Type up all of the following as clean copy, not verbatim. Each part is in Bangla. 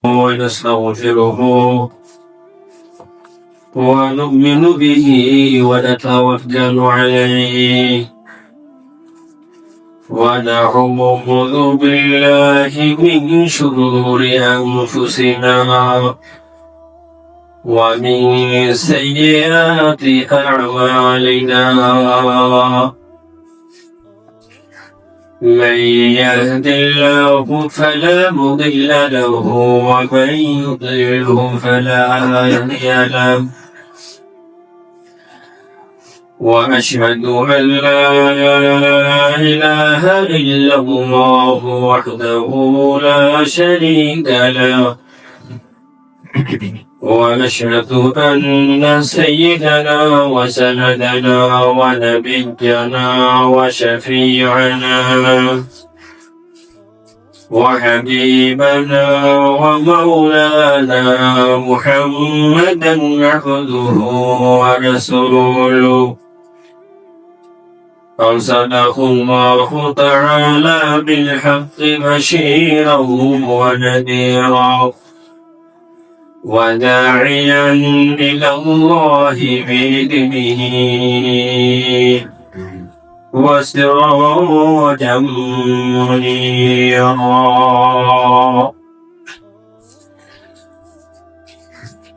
ونستغفره ونؤمن به ونتوكل عليه ونعوذ بالله من شرور أنفسنا ومن سيئات أعمالنا من يهد الله فلا مضل له ومن يضلله فلا هادي له وأشهد أن لا إله إلا الله وحده لا شريك له ونشهد أن سيدنا وسندنا ونبينا وشفيعنا وحبيبنا ومولانا محمدا عبده ورسوله أرسله الله تعالى بالحق بشيرا ونذيرا وداعيا إلى الله بإذنه وسراجا منيرا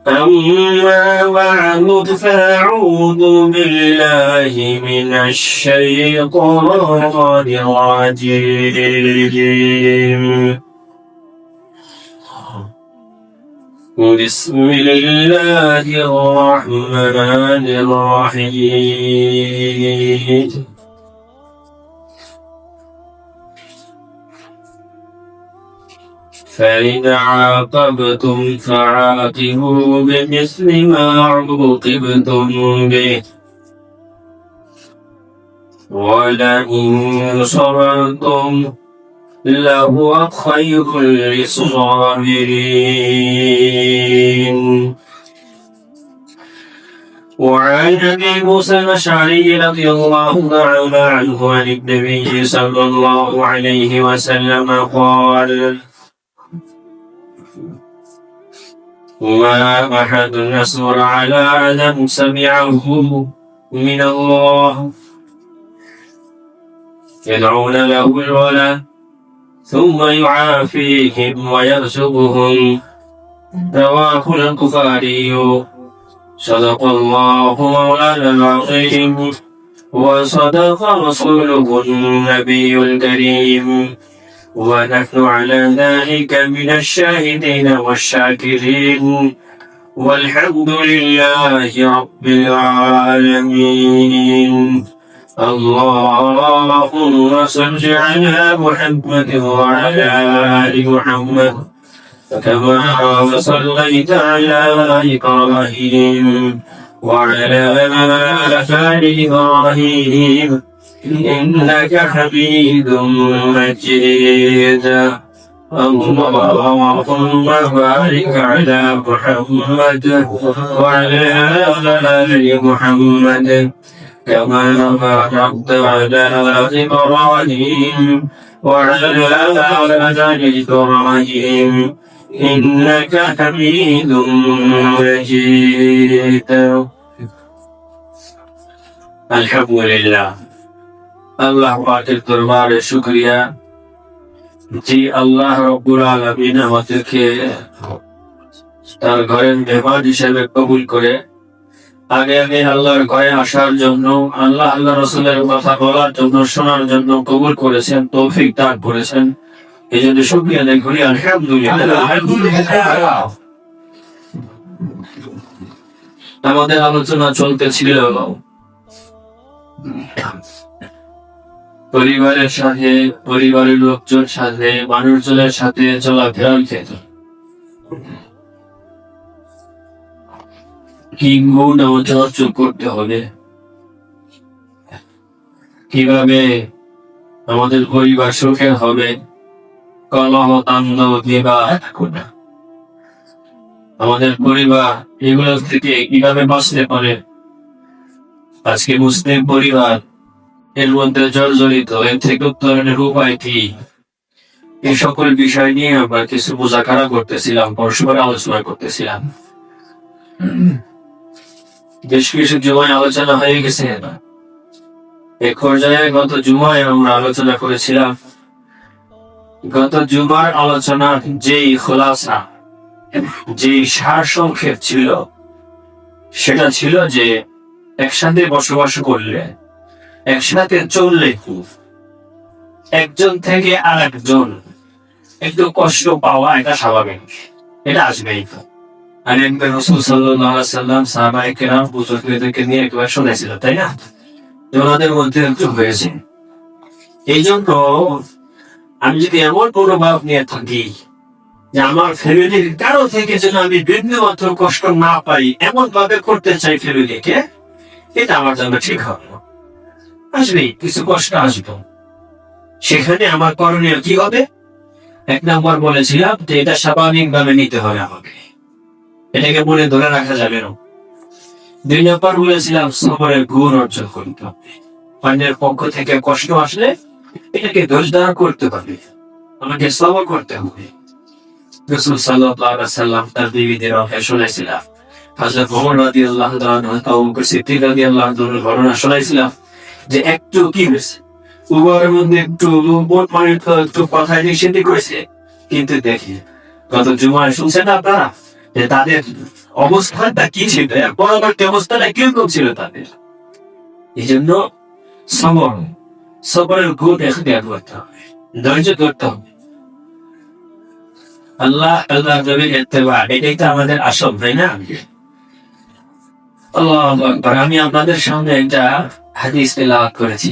أما بعد فأعوذ بالله من الشيطان الرجيم بسم الله الرحمن الرحيم فإن عاقبتم فعاقبوا بمثل ما عوقبتم به ولئن صبرتم لهو خير للصابرين وعن أبي موسى الأشعري رضي الله تعالى عنه عن النبي صلى الله عليه وسلم قال ما أحد أصبر على أذى سمعه من الله يدعون له الولد ثم يعافيهم ويرزقهم رواه البخاري صدق الله مولانا العظيم وصدق رسوله النبي الكريم ونحن على ذلك من الشاهدين والشاكرين والحمد لله رب العالمين اللهم صل على محمد وعلى آل محمد كما صليت على إبراهيم وعلى آل إبراهيم إنك حميد مجيد اللهم بارك على محمد وعلى آل محمد كما باركت على إبراهيم وعلى آل إبراهيم إنك حميد مجيد الحمد لله আল্লাহ পাকের দরবারে শুকরিয়া যে আল্লাহ রব্বুল আলামিন আমাদেরকে তার ঘরের মেহমান হিসেবে কবুল করে আগে আল্লাহর ঘরে আসার জন্য আল্লাহ রাসূলের কথা বলার জন্য শোনার জন্য কবুল করেছেন, তৌফিক দান করেছেন। এই জন্য শুকরিয়া আদায় করি আলহামদুলিল্লাহ। আমাদের আলোচনা চলতেছিল পরিবারের সাথে, পরিবারের লোকজন সাথে, মানুষজনের সাথে চলাফেরার ক্ষেত্রে কি গুণ আমাদের অর্জন করতে হবে, কিভাবে আমাদের পরিবার সুখের হবে, কলহ তান্ডব বিবাহ আমাদের পরিবার এগুলো থেকে কিভাবে বাঁচতে পারে। আজকে মুসলিম পরিবার এর মধ্যে জর্জরিত, এর থেকে উত্তরণের উপায় কি? এই সকল বিষয় নিয়ে আমরা কিছু বোঝাকারা করতেছিলাম, পরস্পর আলোচনা করতেছিলাম। বেশ কিছু জুমায় আলোচনা হয়ে গেছে। এক পর্যায়ে গত জুমায় আমরা আলোচনা করেছিলাম, গত জুমার আলোচনার যেই খোলাসা, যেই সার সংক্ষেপ ছিল, সেটা ছিল যে একসাথে বসবাস করলে, একসাথে চললে একজন থেকে আর একজন একটু কষ্ট পাওয়া এটা স্বাভাবিক, এটা আসবেই। আর একবার রাসূল সাল্লাল্লাহু আলাইহি সাল্লাম সাহাবায়ে কেরাম বুজুর্গদেরকে নিয়ে একবার শুনেছিল, তাই না? ওনাদের মধ্যে একটু হয়েছে। এই জন্য আমি যদি এমন মনোভাব নিয়ে থাকি যে আমার ফ্যামিলির কারো থেকে যেন আমি বিন্দু মাত্র কষ্ট না পাই, এমন ভাবে করতে চাই ফ্যামিলিকে, এটা আমার জন্য ঠিক হবে। আসবেই কিছু কষ্ট আসবে, সেখানে আমার করণীয় কি হবে? এক নম্বর বলেছিলাম যে এটা স্বাভাবিক ভাবে নিতে হবে আমাকে, এটাকে মনে ধরে রাখা যাবে না। দুই নম্বর বলেছিলাম সবরের গুণ অর্জন করতে হবে। অন্যের পক্ষ থেকে কষ্ট আসলে এটাকে ধৈর্য ধারণ করতে হবে, আমাকে সবর করতে হবে। রাসূল সাল্লাল্লাহু আলাইহি সাল্লাম তার বিবিদের কথা শুনেছিলাম, হযরত ওমর রাদিয়াল্লাহু তাআলা আবু বকর সিদ্দিক রাদিয়াল্লাহু তাআলার ঘটনা শুনাইছিলাম যে একটু কি হয়েছে, উভয়ের মধ্যে একটু কথা নিষেধ করেছে, কিন্তু দেখি গত জুমায় শুনছেন আপনারা যে তাদের অবস্থাটা কি ছিল, পরবর্তী অবস্থাটা কিরকম ছিল তাদের। এই জন্য সবরের গুণ এখতিয়ার করতে হবে, ধৈর্য ধরতে হবে। আল্লাহ নবীর ইত্তেবা, এটাই তো আমাদের আসল, তাই না? আল্লাহু আকবার। আমি আপনাদের সামনে একটা হাদিস তেলাওয়াত করেছি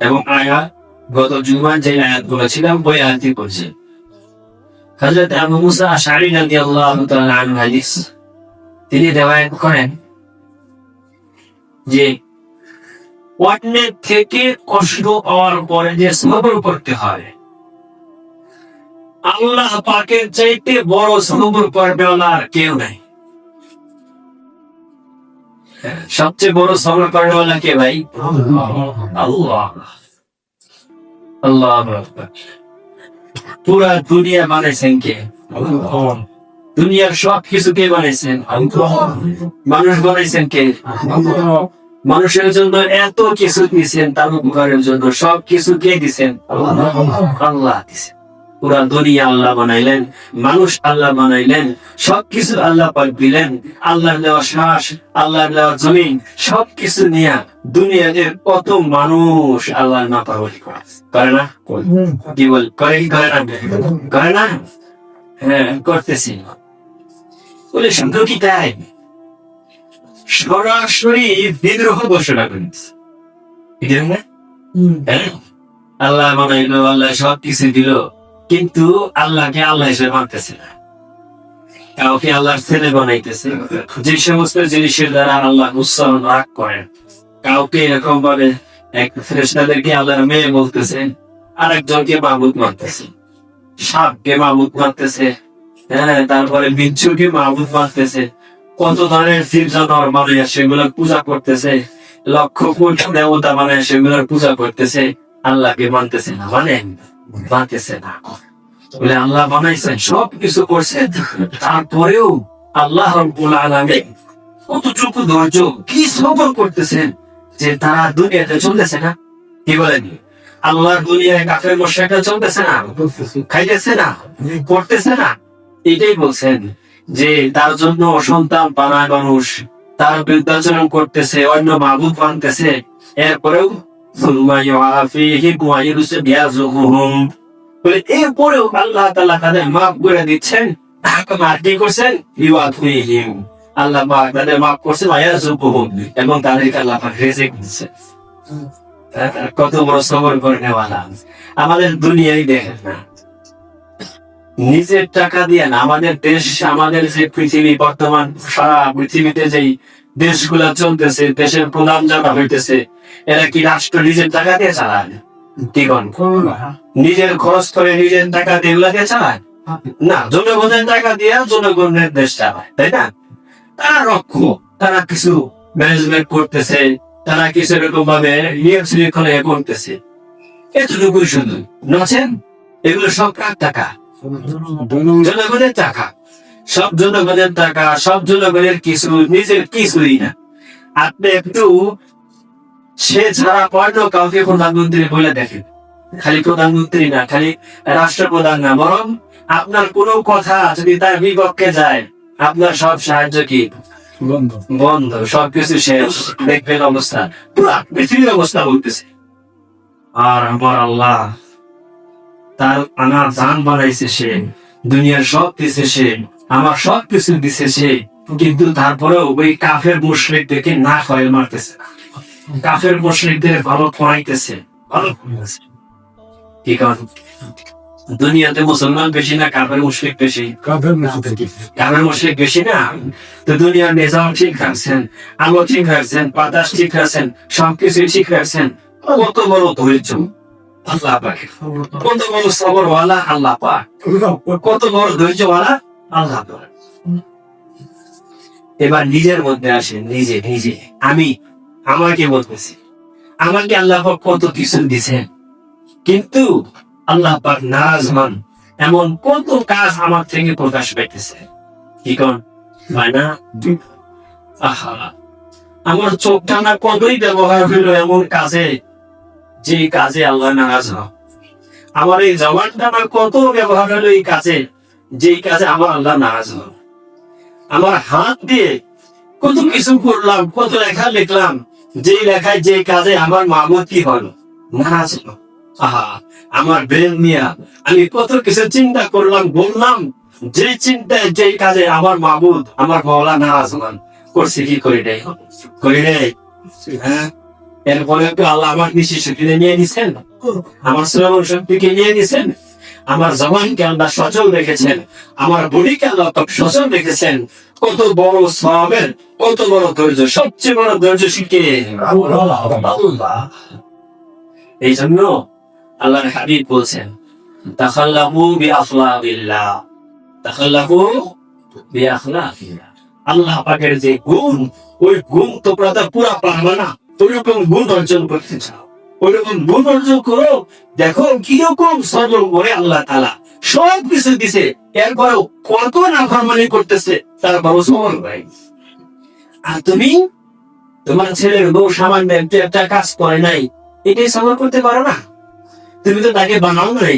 এবং আয়াত, গত জুমার যে আয়াত বলেছিলাম ওই আয়াতই পড়ছি। হযরত আবু মুসা আশআরী রাদিয়াল্লাহু তাআলা আনহু হাদিস, তিনি রিওয়ায়াত করেন যে অন্যের থেকে কষ্ট পাওয়ার পরে যে সবর করতে হয়, আল্লাহ পাকের চাইতে বড় সবর করবে আর কেউ নাই। সবচেয়ে বড় সবর করেওয়ালা কে ভাই? আল্লাহ। আল্লাহু আকবার। পুরা দুনিয়া বানাইছেন কে? দুনিয়ার সব কিছু কে বানাইছেন? মানুষ বানাইছেন কে? মানুষের জন্য এত কিছু দিয়েছেন, তার উপকারের জন্য সব কিছু কে দিছেন? আল্লাহ দিছেন। পুরা দুনিয়া আল্লাহ বানাইলেন, মানুষ আল্লাহ বানাইলেন, সবকিছু আল্লাহ পাক দিলেন। আল্লাহর দেওয়া শ্বাস, আল্লাহর দেওয়া জমিন, সবকিছু নিয়ে দুনিয়াতে কত মানুষ আল্লাহর নাফরমানি করে না? কি বল, করে কি করে না? করে না? হ্যাঁ, করতেছি। বলে শুধু কি তাই? সরাসরি বিদ্রোহ ঘোষণা করেছে। আল্লাহ বানাইলো, আল্লাহ সবকিছু দিল, কিন্তু আল্লাহকে আল্লাহ হিসেবে মানতেছে না। কাউকে আল্লাহর ছেলে বানাইতেছে, যে সমস্ত জিনিসের দ্বারা আল্লাহ উচ্চারণ রাগ করেন। কাউকে এরকম ভাবে এক ফেরেশতাদেরকে আল্লাহর মেয়ে বলতেছে, আরেকজনকে মাবুদ মানতেছে, সাপকে মাবুদ মানতেছে, হ্যাঁ, তারপরে বিচ্ছুকে মাবুদ মানতেছে, কত ধরনের জীব জানোয়ার বানায় সেগুলোর পূজা করতেছে, লক্ষ কোটি দেবতা বানায় সেগুলোর পূজা করতেছে, আল্লাহকে মানতেছে না। মানতেছে না বলে আল্লাহ বানাইছেন, সবকিছু করছেন, তারপরেও আল্লাহ রাব্বুল আলামিন কতটুকু ধৈর্য, কি সবর করতেছেন যে তারা দুনিয়াতে চলতেছে না। কি বলেন? আল্লাহর দুনিয়ায় কাফের মুশরিকরা চলতেছে না, খাইতেছে না, করতেছে না। এটাই বলছেন যে তার জন্য সন্তান বানায় মানুষ, তার বৃদ্ধাচরণ করতেছে, অন্য মাবুদ মানতেছে, এরপরেও এরপরেও আল্লাহ তাআলা তাদের মাফ করে দিচ্ছেন। কি করছেন? আল্লাহ তাদের মাফ করছেন এবং তাদেরকে আল্লাহ রিজিক দিচ্ছেন। কত বড় সবর করে নেওয়ালা। আমাদের দুনিয়ায় দেখেন না, নিজের টাকা দিয়ে না, আমাদের দেশ, আমাদের যে পৃথিবী, বর্তমান সারা পৃথিবীতে যেই দেশগুলা চলতেছে, দেশের প্রধান যারা হইতেছে, এরা কি রাষ্ট্র নিজের টাকা দিয়ে চালায়? কি কন? নিজের খরচ করে নিজের টাকা দিয়ে এগুলা দিয়ে চালায় না, জনগণের টাকা দিয়ে জনগণের দেশ চালায়, তাই না? তারা রক্ষক, তারা কিছু ম্যানেজমেন্ট করতেছে, তারা কিছু এরকম ভাবে নিয়ম শৃঙ্খলা করতেছে, এতটুকুই শুধু। নাচেন এগুলো সব কার টাকা? জনগণের টাকা। সব জনগণের টাকা, সব জনগণের কিছু, নিজের কিছুই না। আপনি একটু সে ছাড়া অন্য কাউকে প্রধানমন্ত্রী বলে দেখেন, খালি প্রধানমন্ত্রী না, খালি রাষ্ট্রপ্রধান না, বরং আপনার কোনো কথা যদি তার বিপক্ষে যায়, আপনার সব সাহায্য কি বন্ধ, সবকিছু শেষ। দেখবেন অবস্থা, পুরা পৃথিবীর অবস্থা বলতেছে। আর আমার আল্লাহ, তার আমার জান বানাইছে সে, দুনিয়ার সব দিছে সে, আমার সব কিছু দিছে সে, কিন্তু তারপরেও ওই কাফের মুশরিকদেরকে না খয়ে মারতেছে, কাফের মুশরিকদের ভালো পড়াইতেছে, ভালো পড়াইতেছে। কি কারণ? দুনিয়াতে মুসলমান বেশি না কাফের মুশরিক বেশি? কাফের মুশরিক বেশি না? তো দুনিয়ার নিজাম ঠিক রাখছেন, আলো ঠিক রাখছেন, বাতাস ঠিক রাখছেন, সবকিছু ঠিক রাখছেন। কত বড় ধৈর্য আল্লাহ পাক, কত বড় সবরওয়ালা আল্লাহ পাক, কত বড় ধৈর্যওয়ালা আল্লাহ পাক। এবার নিজের মধ্যে আসে, নিজে নিজে আমি আমাকে বলতেছি, আমাকে আল্লাহ পাক কত কিছু দিছেন, কিন্তু আল্লাহ পাক নারাজ হন এমন কত কাজ আমার থেকে প্রকাশ পেতেছে। কি কোন না? আহা, আমার চোখটা না কতই ব্যবহার হইল এমন কাজে, যে কাজে আল্লাহ নারাজ হন। আমার এই জবানটা না কত ব্যবহার হলো এই কাজে, যে কাজে আমার আল্লাহ নারাজ হন। আমার হাত দিয়ে কত কিছু করলাম, কত লেখা লিখলাম, যে লেখায় যে কাজে আমার মাহবুব কি হলো? নারাজ হলো। আহা, আমার ব্রেন নিয়ে আমি কত কিছু চিন্তা করলাম, বললাম, যে চিন্তায় যে কাজে আমার মাহবুব আমার মাওলা নারাজ হন। করছি কি করি নাই? করি নাই। হ্যাঁ, এরপরে তো আল্লাহ আমার নিঃশ্বাস শক্তিকে নিয়ে নিছেন, আমার শ্রবণ শক্তিকে নিয়ে নিছেন, আমার জবানকে আল্লাহ সচল রেখেছেন, আমার বডিকে আল্লাহ সচল রেখেছেন। কত বড় সওয়াবের, কত বড় ধৈর্য, সবচেয়ে বড় ধৈর্য শিখে আল্লাহ। এই জন্য আল্লাহর হাবিব বলছেন, তাখাল্লামু বিআখলাকিল্লাহ, তাখাল্লামু বিআখলাকিল্লাহ। আল্লাহ পাকের যে গুণ, ওই গুণ তোমরা তো পুরা পারবে না। ওইরকম গুণ অর্জন করতে চাও, ওইরকম গুণ অর্জন করো। দেখো কিরকম সবর করে আল্লাহ তাআলা সব কিছু দিছে, এরপরেও কত নাফরমানি করতেছে, তারপরও সবর ভাই। আর তুমি তোমার ছেলের বউ সামান্য একটা কাজ করে নাই, এটাই সবর করতে পারো না? তুমি তো তাকে বানাও নাই,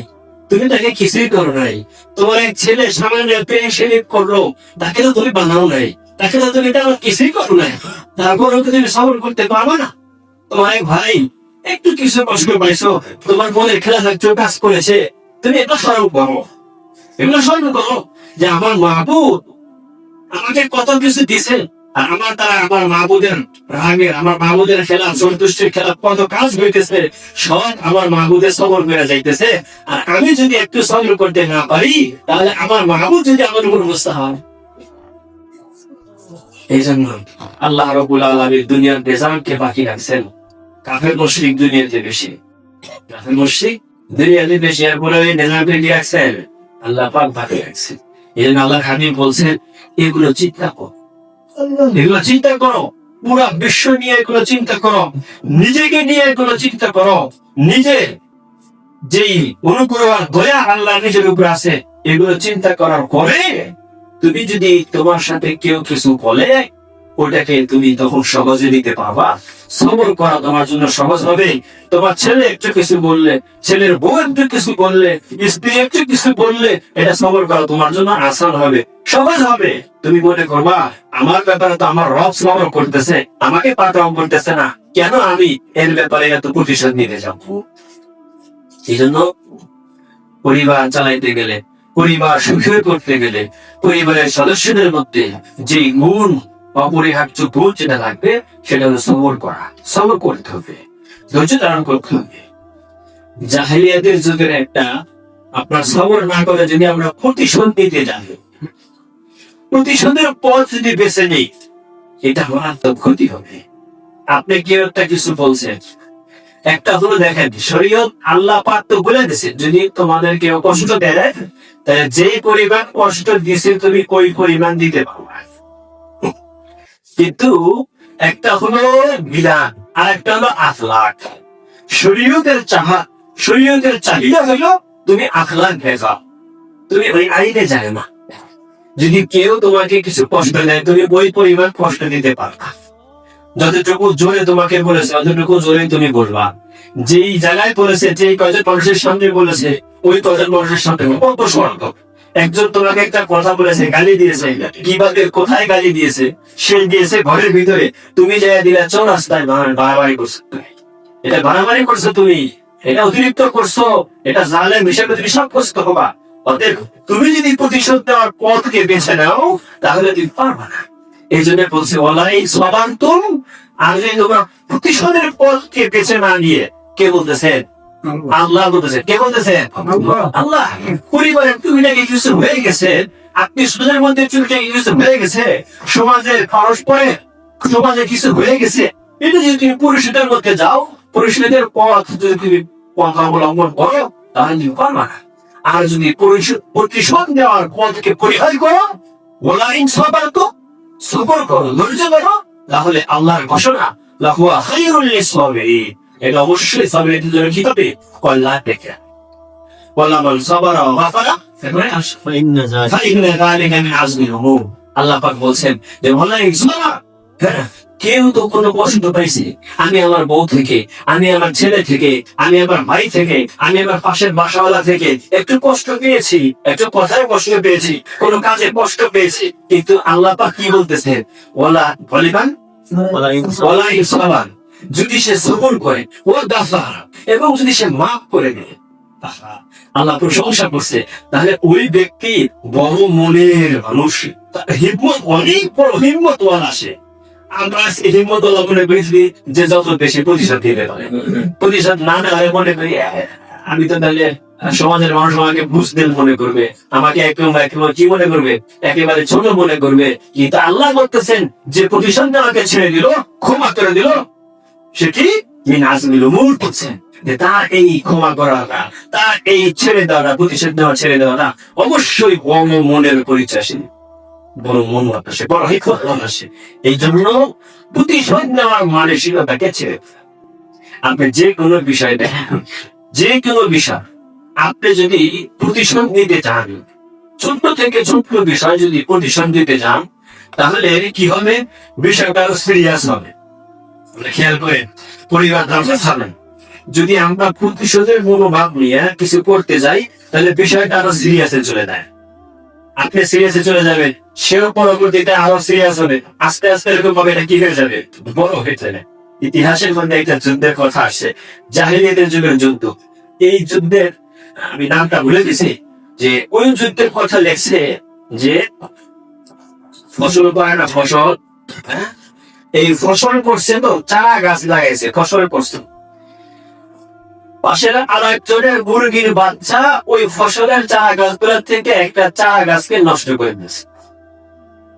তুমি তাকে কিছুই করো নাই। তোমার এক ছেলে সামান্য পেশানি করলো, তাকে তো তুমি বানাও নাই, তাকে তো তুমি কিছুই করো নাই, তারপরেও তুমি সবর করতে পারবো না? তোমার এক ভাই একটু কিছু কষ্ট পাইছো, তোমার মনের খেলা থাকছে, কাজ করেছে, তুমি এটা স্মরণ করো, এগুলো স্মরণ করো যে আমার মাহবুব আমাকে কত কিছু দিছে, আর আমার দ্বারা আমার মাহবুবের রাগের, আমার মাহবুবের খেলা, সন্তুষ্টির খেলা কত কাজ হইতেছে, সব আমার মাহবুবের সবর করে যাইতেছে। আর আমি যদি একটু সবর করতে না পারি, তাহলে আমার মাহবুব যদি আমার উপর অবস্থা হয়। এই জন্য আল্লাহ রাব্বুল আলামিন দুনিয়ার নিজামকে বাকি রাখছেন। কাফের মুশরিক দুনিয়াতে বেশি, কাফের মুশরিক দুনিয়াতে বেশি, এরপরে নিজামকে দিয়ে রাখছেন আল্লাহ পাক বাকি রাখছেন। এই জন্য আল্লাহর হাবিব বলছেন, এগুলো চিন্তা করো, এগুলো চিন্তা করো, পুরা বিশ্ব নিয়ে এগুলো চিন্তা করো, নিজেকে নিয়ে এগুলো চিন্তা করো, নিজে যেই অনুগ্রহ আর দয়া আল্লাহ নিজের উপর আছে, এগুলো চিন্তা করার পরে তুমি যদি তোমার সাথে কেউ কিছু বলে, ওটাকে তুমি তখন সহজে নিতে পারবা, সবর করা তোমার জন্য সহজ হবে। তোমার ছেলে একটু কিছু বললে, ছেলের বউ একটু কিছু বললে, স্ত্রী একটু কিছু বললে, এটা সবর করা তোমার জন্য আসান হবে, সহজ হবে। তুমি মনে করবা আমার ব্যাপারে তো আমার রব সবর করতেছে, আমাকে পাঠাও করতেছে না, কেন আমি এর ব্যাপারে এত প্রতিশোধ নিতে যাব? এই জন্য পরিবার চালাইতে গেলে, পরিবার সুখী করতে গেলে, পরিবারের সদস্যদের মধ্যে যে গুণ, অপরিহার্য গুণ যেটা লাগবে, সেটা হলো সবর করা। সবর করতে হবে, ধৈর্য ধারণ করতে হবে। জাহেলিয়াতের যুগের একটা, আপনার সবর না করে যদি আমরা প্রতিশোধ নিতে যাই, প্রতিশোধের পথ যদি বেছে নেই, এটা মারাত্মক ক্ষতি হবে। আপনি কেউ একটা কিছু বলছেন, একটা হলো দেখেন, শরীয়ত আল্লাহ পাক তো বলে দিয়েছে, যদি তোমাদের কেউ কষ্ট দেয়, তাহলে যে পরিমাণ কষ্ট দিয়েছে তুমি ওই পরিমাণ দিতে পারবে। কিন্তু একটা হলো বিধান, আর একটা হলো আখলাক। শরীয়তের চাহিদা হলো তুমি আখলাক ভেজাও, তুমি ওই আইনে যায় না। যদি কেউ তোমাকে কিছু কষ্ট দেয়, তুমি ওই পরিমাণ কষ্ট দিতে পারবা। যতটুকু জোরে তোমাকে বলেছে অতটুকু জোরে তুমি বলবা। যেই জায়গায় বলেছে, যেই কয়জন মানুষের সামনে বলেছে, ওই কয়জন মানুষের সামনে কত শর্ত। একজন তোমাকে একটা কথা বলেছে, গালি দিয়েছে, কিভাবে কোথায় গালি দিয়েছে, সে দিয়েছে ঘরের ভিতরে, তুমি যাই দিলে চল রাস্তায় বাড়াবাড়ি করছো। এটা বাড়াবাড়ি করছো, তুমি এটা অতিরিক্ত করছো, এটা জালেম হিসেবে তুমি সাব্যস্ত হবা। অতএব তুমি যদি প্রতিশোধ দেওয়ার পথকে বেছে নাও, তাহলে তুমি পারবা না। এই জন্য বলছে ওলাই সবান তুম। আর যদি তোমরা প্রতিশোধের পথকে বেছে না নিয়ে, কে বলতেছেন? আল্লাহ বলতেছেন। কে বলতেছেন? আল্লাহ। পরিবারে তুমি নাকি কিছু হয়ে গেছে, আপনি সুদের মধ্যে চুলটা কিছু হয়ে গেছে, সমাজের পরস্পরে সমাজে কিছু হয়ে গেছে, এটা যদি তুমি পরিশোধের মধ্যে যাও, পরিশোধের পথ যদি তুমি পথ অবলম্বন করো, তাহলে তুমি পারবা না। আর যদি প্রতিশোধ দেওয়ার পথকে পরিহার করো, ওলাইন সবার তো সবর করো, ধৈর্য ধরো, তাহলে আল্লাহর ঘোষণা লাহুয়া খায়রুল লিসাবিরিন, এটা অবশ্যই সাবিরের জন্য কি হবে? কল্যাণ দেখে। ওয়ালা মান সাবারা ওয়া গাফারা ফাইন্না যালিকা মিন আযমিল উমুর। আল্লাহ পাক বলছেন যে ওয়ালাই সাবারা, কেউ তো কোনো কষ্ট পাইছে, আমি আমার বউ থেকে, আমি আমার ছেলে থেকে, আমি আমার ভাই থেকে, আমি আমার পাশের বাসাওয়ালা থেকে একটু কষ্ট পেয়েছি, একটু কথায় কষ্ট পেয়েছি, কোনো কাজে কষ্ট পেয়েছি, কিন্তু আল্লাহ পাক কি বলতেছেন? ওয়ালা বলিবান ওয়ালাই সাবারা, যদি সে সবর করে, ও গাফার, এবং যদি সে মাফ করে দেয়, আল্লাহ প্রশংসা করছে, তাহলে ওই ব্যক্তি বড় মনের মানুষ, হিম্মত, অনেক বড় হিম্মতওয়ালা সে। আমরা হিম্মতওয়ালা মনে করি যে যত বেশি প্রতিশোধ দিতে পারে, প্রতিশোধ না দেওয়ায় মনে করি আমি তো তাহলে সমাজের মানুষ আমাকে বুঝদেন মনে করবে, আমাকে একেবারে কি মনে করবে? একেবারে ছোট মনে করবে। কিন্তু আল্লাহ বলতেছেন যে প্রতিশোধ আমাকে ছেড়ে দিল, ক্ষমা করে দিল, সে কি মিন আযমিল উমুর করছেন, যে তার এই ক্ষমা করাটা, তার এই ছেড়ে দেওয়াটা, প্রতিশোধ দেওয়া ছেড়ে দেওয়াটা অবশ্যই বড় মনের পরিচয়, বড় মন আসে, বড় হিকমত আসে। এই জন্য প্রতিশোধ নেওয়ার মানসিকতাকে ছেড়ে, আপনি যে কোনো বিষয় দেখেন, যে কোনো বিষয় আপনি যদি প্রতিশোধ নিতে চান, ছোট থেকে ছোট বিষয় যদি প্রতিশোধ দিতে চান, তাহলে কি হবে? বিষয়টা সিরিয়াস হবে। খেয়াল করে পরিবার ধর্ম, যদি আমরা প্রতিশোধের মনোভাব নিয়ে কিছু করতে যাই, তাহলে বিষয়টা আরো সিরিয়াসে চলে যায়। আপনি সিরিয়াসে চলে যাবেন, সেও পরবর্তীতে আরো সিরিয়াস হবে, আস্তে আস্তে এরকম ভাবে এটা কি হয়ে যাবে? বড় হয়ে যাবে। ইতিহাসের মধ্যে একটা যুদ্ধের কথা আসছে, জাহেলিয়াতের যুগের যুদ্ধ। এই যুদ্ধের আমি নামটা ভুলে গেছি, যে ওই যুদ্ধের কথা লেখছে যে ফসল করে না, ফসল, হ্যাঁ, এই ফসল করছে, তো চারা গাছ লাগাইছে, ফসল করছে, পাশের আর একজনের মুরগির বাচ্চা ওই ফসলের চারা গাছগুলোর থেকে একটা চারা গাছকে নষ্ট করে দিয়েছে।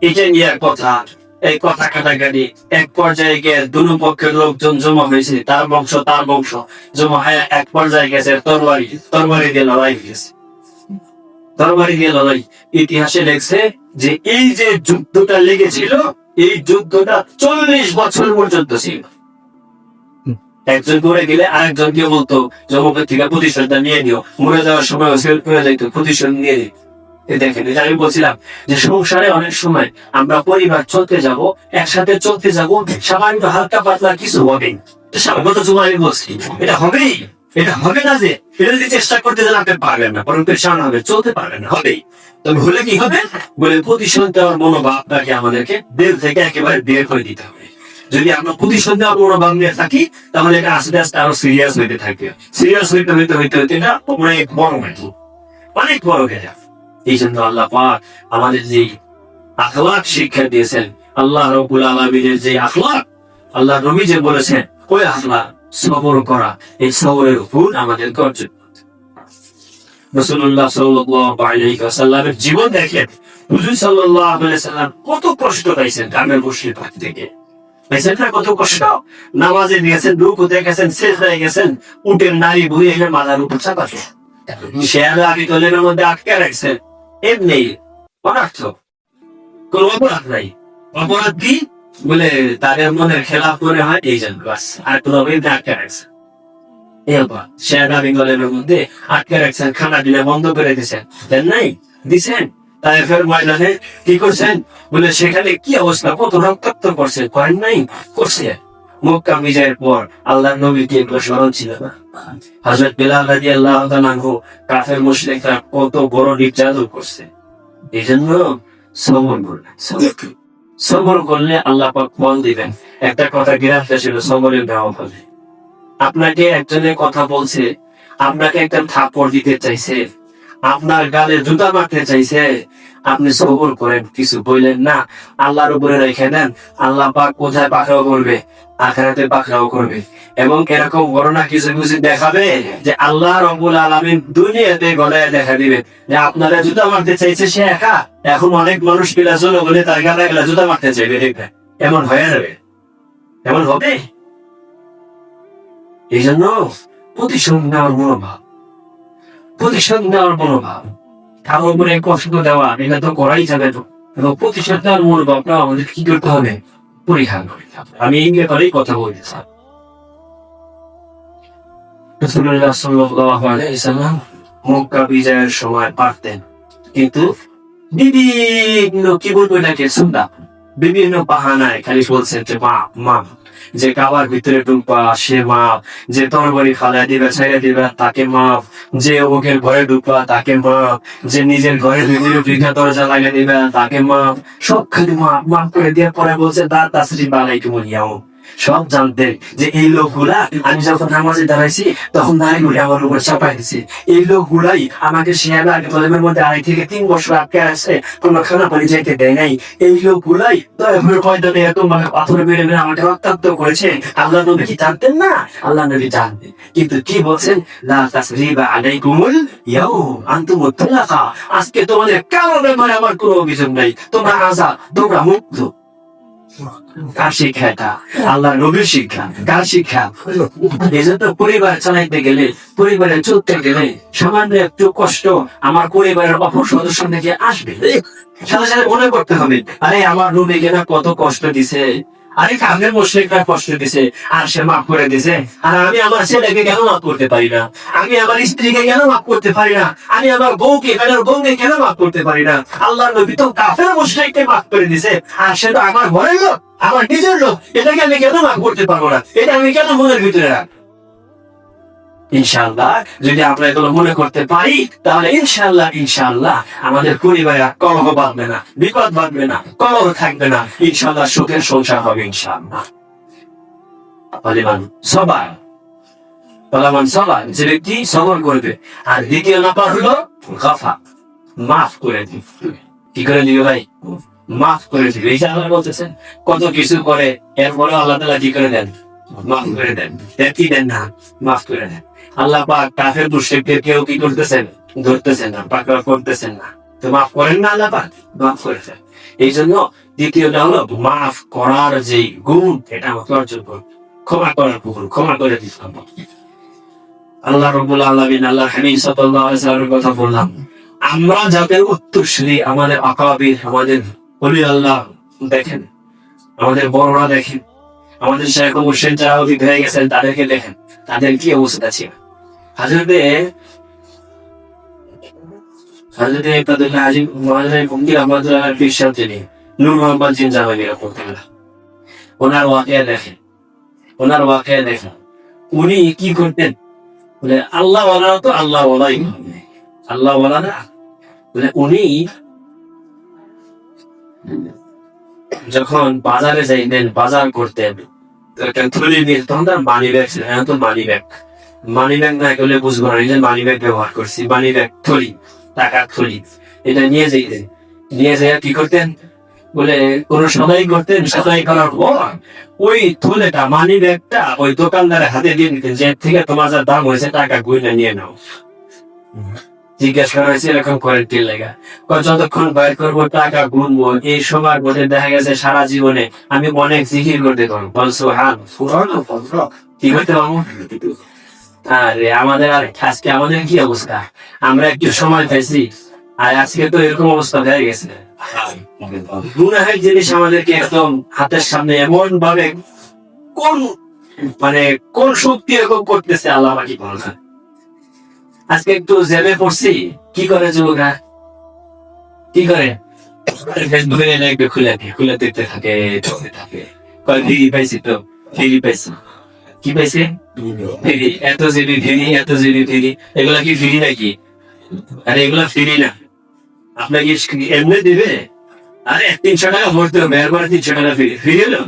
এটা নিয়ে কথা, এই কথা কাটাকাটি, এক পর্যায়ে গিয়ে দুনো পক্ষের লোকজন জমা হয়েছে, তার বংশ জমা হয়ে এক পর্যায়ে গেছে তরবারি দিয়ে লড়াই হয়েছে, তরবারি দিয়ে লড়াই। ইতিহাসে লেখছে যে এই যে যুদ্ধটা লেগেছিল, এই যুদ্ধটা 40 বছর পর্যন্ত ছিল। একজন করে গেলে আরেকজনকে বলতো জমকের থেকে প্রতিশোধটা নিয়ে নিও, মরে যাওয়ার সময় হয়ে যাইতো, প্রতিশোধ নিয়ে নিত। দেখেন, আমি বলছিলাম যে সংসারে অনেক সময় আমরা পরিবার চলতে যাব, একসাথে চলতে যাব, সামান্য হালকা পাতলা কিছু হবে, গত জুমায় আমি বলছি এটা হবেই, এটা হবে না, যে এটা যদি চেষ্টা করতে গেলে আপনি পারবেন না, বরং পেরেশান হবে, চলতে পারবেন না, হবেই। তবে হলে কি হবে? বলে প্রতিশোধ দেওয়ার মনোভাবটাকে আমাদেরকে দিল থেকে একেবারে বের করে দিতে হবে। যদি আমরা প্রতিশোধ দেওয়ার মনোভাব নিয়ে থাকি, তাহলে এটা আস্তে আস্তে আরো সিরিয়াস হইতে থাকবে, সিরিয়াস হইতে এটা অনেক বড় হয়ে, অনেক বড় হয়ে যাবে। এই জন্য আল্লাহ পাক আমাদের যে আখলাক শিক্ষা দিয়েছেন, আল্লাহ রাব্বুল আলামিনের যে আখলাক, আল্লাহ নবী যে বলেছেন, ওই আখলাক সবর করা, এই সবরের উপর আমাদের অর্জন করতে। রাসূলুল্লাহ সাল্লাল্লাহু আলাইহি ওয়াসাল্লামের জীবন দেখেন, হুজুর সাল্লাল্লাহু আলাইহি ওয়াসাল্লাম কত কষ্ট পাইছেন গ্রামের বসে থেকে, পাইছেন না কত কষ্ট? নামাজে গেছেন, রুকুতে গেছেন, সিজদায় গেছেন, উটের নারী বইয়ে এনে মাথার উপর চাপাতে, শেয়ালে আগে তলের মধ্যে আটকে রাখছেন, এমনি অনার্থ, কোন অপরাধ নাই। অপরাধ কি বলে তাদের মনের খেলাফ মনে হয়, এই জন্য বাস, আর কোন আটকে রাখছে। এবার সে আগামী গলের মধ্যে আটকে রাখছেন, খানা দিলে বন্ধ করে দিচ্ছেন, দেন নাই দিচ্ছেন। তাই ফের ময়দানে কি করছেন বলে সেখানে কি অবস্থা, কত রক্তাক্ত করছে, করেন নাই করছে। মক্কা বিজয়ের পর আল্লাহর নবীকে একটু স্মরণ ছিল না। হযরত বিলাল রাদিয়াল্লাহু তাআলা আনহু কাফের মুশরিকরা কত বড় নির্যাতন করছে। এই জন্য সবর করলেন, সবর করলে আল্লাহ পাক ফল দিবেন। একটা কথা গিরাফতে ছিল সবরের দেওয়া ফলে। আপনাকে একজনের কথা বলছে, আপনাকে একটা থাপ্পড় দিতে চাইছে, আপনার গালে জুতা মারতে চাইছে, আপনি সবর করেন, কিছু বললেন না, আল্লাহর উপরে রেখে দেন। আল্লাহ পাক কোথায় পাকড়াও করবে, আখিরাতে পাকড়াও করবে। এবং এরকম ঘটনা কিছু কিছু দেখাবে যে আল্লাহ রাব্বুল আলামিন দুনিয়াতে গলায় দেখা দিবে যে আপনারা জুতা মারতে চাইছে সে একা, এখন অনেক মানুষ পিলা চলে বলে তার গালে গেলে জুতা মারতে চাইবে, দেখবেন এমন হয়ে যাবে, এমন হবে। এই জন্য প্রতিশোধ নেওয়ার মনোভাব, প্রতিশোধ নেওয়ার মনোভাব, কারোর উপরে কষ্ট দেওয়া এটা তো করাই যাবে না। এবং প্রতিশোধ নেওয়ার মনোভাবটা আমাদের কি করতে হবে, পরিহার করতে হবে। আমি ইংরেজি করেই কথা বলতে চাই। রাসূলুল্লাহ সাল্লাল্লাহু আলাইহি ওয়াসাল্লাম মক্কা বিজয়ের সময় পারতেন, কিন্তু বিভিন্ন কি বলবো এটাকে সুন্দা, বিভিন্ন বাহানায় খালি বলছেন যে মাপ মাপ, যে কাবার ভিতরে ঢুকবা সে মাপ, যে তরবারি ফালায় দিবে ছেড়ে দিবে তাকে মাপ, যে ওকের ঘরে ঢুকবা তাকে মাপ, যে নিজের ঘরে ভিক্ষা দরজা লাগিয়ে দিবে তাকে মাপ, সব খালি মাপ মাপ করে দিয়ে পরে বলছে তার তাসরিফ আলাইকুমুল ইয়াউম। সব জানতেন যে এই লোকগুলা আমি যখন নামাজে দাঁড়াইছি তখন দাঁড়িয়ে আমার উপর চাপাই দিছি, এই লোকগুলাই আমাকে শিয়াবে আগে কলেমের মধ্যে 2.5 থেকে 3 বছর আটকে আছে, কোনো খানা পানি যাইতে দেয় নাই, এই লোকগুলাই ময়দানে এত পাথর মেরে মেরে আমাকে রক্তাক্ত করেছে। আল্লাহ নবী কি জানতেন না? আল্লাহ নবী জানতেন, কিন্তু কি বলছেন, লা তাসরিবা আলাইকুমুল ইয়াউম আনতুমুত তালাকা, আজকে তোমাদের কারো ব্যাপারে আমার কোনো অভিযোগ নাই, তোমরা আজাদ, তোমরা মুক্ত। কার শিক্ষা এটা? আল্লাহ নবীর শিক্ষা। কার শিক্ষা? এজন্য পরিবার চালাইতে গেলে, পরিবারে চলতে গেলে সামান্য একটু কষ্ট আমার পরিবারের অপর সদস্য থেকে আসবে, সাথে সাথে মনে করতে হবে আরে আমার নবীকে না কত কষ্ট দিছে, আরে কামের মুশরিকরা কষ্ট দিছে আর সে মাফ করে দিছে, আর আমি আমার ছেলেকে কেন মাফ করতে পারি না, আমি আমার স্ত্রীকে কেন মাফ করতে পারি না, আমি আমার বউকে কেন মাফ করতে পারি না। আল্লাহ নবী তো কাফের মুশরিককে মাফ করে দিছে, আর সে তো আমার ঘরের লোক, আমার নিজের লোক, এটাকে আমি কেন মাফ করতে পারবো না, এটা আমি কেন মনের ভিতরে রাখ। ইনশাআল্লাহ যদি আমরা এগুলো মনে করতে পারি তাহলে ইনশাআল্লাহ ইনশাআল্লাহ আমাদের পরিবারে কলহ বাঁধবে না, বিপদ বাঁধবে না, কলহ থাকবে না, ইনশাআল্লাহ সুখের সংসার হবে ইনশাআল্লাহ। সবাই সবাই যে ব্যক্তি সবর করবে। আর দ্বিতীয় নাম্বার হলো গাফা, মাফ করে দিবে। কি করে দিবে ভাই? মাফ করে দিবে। এই যে আল্লাহ বলতেছেন কত কিছু করে, এরপরে আল্লাহ তাআলা কি করে দেন? মাফ করে দেন। কি দেন না? মাফ করে দেন। আল্লাহ পাক কাফের মুশরিকদের কেউ কি করতেছেন? ধরতেছেন না, পাকড়াও করতেছেন না। তো মাফ করেন না আল্লাহ পাক? মাফ করে দেন। এই জন্য দ্বিতীয়টা হলো মাফ করার যে গুণ, এটা আমাকে অর্জন করুন। ক্ষমা করার গুণ, ক্ষমা করে দিতে হবে। আল্লাহ রাব্বুল আলামিন, আল্লাহ হাবিব সাল্লাল্লাহু আলাইহি ওয়াসাল্লামের কথা বললাম, আমরা যাদের উত্তরসূরি, আমাদের আকাবির, আমাদের ওলি আল্লাহ দেখেন, আমাদের বড়রা দেখেন, আমাদের শাইখ মুর্শিদ যারা অতীত হয়ে গেছেন তাদেরকে দেখেন, তাদের কি অবস্থা ছিল। হযরতে ইবরাহিম আজিম মুহাজির গম্ভীর আমাদের পীর তিনি নূর মোহাম্মদ জিনজামানি রাহমাতুল্লাহ, ওনার ওয়াকিয়া দেখেন, উনি কি করতেন বলে আল্লাহ ওয়ালা তো আল্লাহ ওয়ালাই, আল্লাহ ওয়ালা না বলে উনি যখন বাজারে যাইতেন, বাজার করতেন, থলি নিয়ে, তখন তার মানি ব্যাগ ছিল, এখন তো মানি ব্যাগ না গেলে বুঝবো না, মানি ব্যাগ ব্যবহার করছি, মানি ব্যাগ থলি, টাকার থলি, এটা নিয়ে যাইতেন। নিয়ে যাই কি করতেন বলে কোন সদাই করতেন, সদাই করার পর ওই থলেটা, মানি ব্যাগটা ওই দোকানদারের হাতে দিয়ে দিতেন, যে থেকে তোমার যা দাম হয়েছে টাকা গুইনা নিয়ে নাও। জিজ্ঞাসা করা হয়েছে এরকম করেন কি লাগা, যতক্ষণ বাইর করবো টাকা গুনবো, এই সময়ের মধ্যে দেখা গেছে সারা জীবনে আমি অনেক জিকির করতে পারবো, কি করতে পারবো। আরে আমাদের আজকে আমাদের কি অবস্থা, আমরা একটু সময় পাইছি আর আজকে তো এরকম অবস্থা হয়ে গেছে। গুনাহের জিনিস আমাদেরকে একদম হাতের সামনে এমন ভাবে কোন মানে কোন শক্তি এরকম করতেছে আল্লাহ আমাকে বলছেন। আজকে একটু জেলে পড়ছি, কি করে যুবকরা, কি করে ফেসবুকে লাগবে খুলে দেখতে থাকে, কয় ফিরি পাইছি, তো ফিরি পাইছি, কি পাইছে ফিরি, এত জিবি ফিরি, এত জিবি ফিরি। এগুলা কি ফিরি নাকি? আরে এগুলা ফিরি না, আপনাকে এমনি দিবে। আরে 300 টাকা ভরতে হবে, এরপরে 300 টাকা ফ্রি, ফ্রি হলো